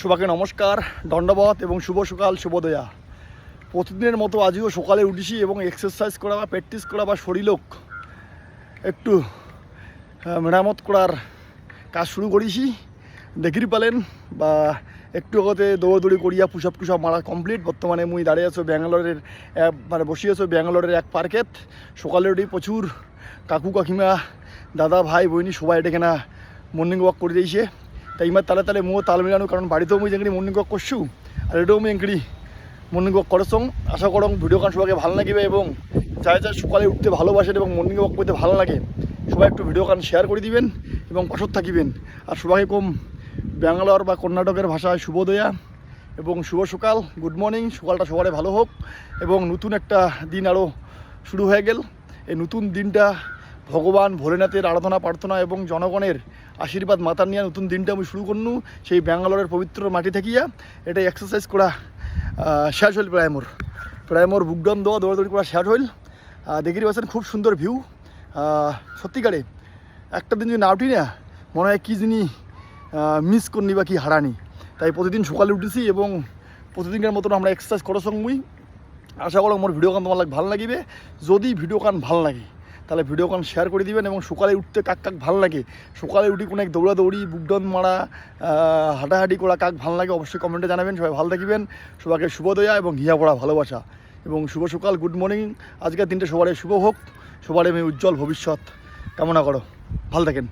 সবাইকে নমস্কার, দণ্ডবত এবং শুভ সকাল, শুভোদয়া। প্রতিদিনের মতো আজও সকালে উঠেছি এবং এক্সারসাইজ করা বা প্র্যাকটিস করা বা শরীরক একটু মেরামত করার কাজ শুরু করেছি। দেখি পালেন বা একটু আগতে দৌড়াদৌড়ি করিয়া পুষাপ টুসাপ মারা কমপ্লিট। বর্তমানে মুই দাঁড়িয়ে আছো ব্যাঙ্গালোরের বসে আছো ব্যাঙ্গালোরের এক পার্কেত। সকালে উঠি প্রচুর কাকু কাকিমা দাদা ভাই বইনি সবাই এটা কেনা মর্নিং ওয়াক করে দিয়েছে। তাই ইমার তালে তালে মুও তাল মিলানো, কারণ বাড়িতেও মুই যেখানে মর্নিং ওয়াক করছু আর এটাও মুই এঁকড়ি মর্নিং ওয়াক করছং। আশা করং ভিডিও গান সবাইকে ভালো লাগবে এবং যারা যারা সকালে উঠতে ভালোবাসেন এবং মর্নিং ওয়াক করতে ভালো লাগে সবাই একটু ভিডিও গান শেয়ার করে দিবেন এবং পাশত থাকিবেন। আর সবাইকে কম ব্যাঙ্গালোর বা কর্ণাটকের ভাষায় শুভোদয়া এবং শুভ সকাল, গুড মর্নিং। সকালটা সবাই ভালো হোক এবং নতুন একটা দিন আরও শুরু হয়ে গেল। এই নতুন দিনটা ভগবান ভোলেনাথের আরাধনা প্রার্থনা এবং জনগণের আশীর্বাদ মাতার নিয়ে নতুন দিনটা আমি শুরু করনু সেই ব্যাঙ্গালোরের পবিত্র মাটি থাকিয়া। এটা এক্সারসাইজ করা শেষ হইল, প্রায় মোর বুকডাউন দেওয়া দৌড়াদৌড়ি করা শেষ হইল। দেখি পাচ্ছেন খুব সুন্দর ভিউ। সত্যিকারে একটা দিন যদি না উঠি না মনে হয় কী জিনিস মিস করনি বা কি হারানি। তাই প্রতিদিন সকালে উঠেছি এবং প্রতিদিনের মতন আমরা এক্সারসাইজ করার সঙ্গে মুই আশা করো আমার ভিডিও গান তোমার ভালো লাগিবে। যদি ভিডিও গান ভালো লাগে তাহলে ভিডিও গান শেয়ার করে দিবেন এবং সকালে উঠতে কাক কাক ভালো লাগে, সকালে উঠি কোনো এক দৌড়াদৌড়ি বুকডাউন মারা হাঁটাহাঁটি করা কাক ভালো লাগে অবশ্যই কমেন্টে জানাবেন। সবাই ভালো থাকিবেন, সবাইকে শুভোদয়া এবং হিয়া পড়া ভালোবাসা এবং শুভ সকাল, গুড মর্নিং। আজকের দিনটা সবার শুভ হোক, সবার আমি উজ্জ্বল ভবিষ্যৎ কামনা করো। ভালো থাকেন।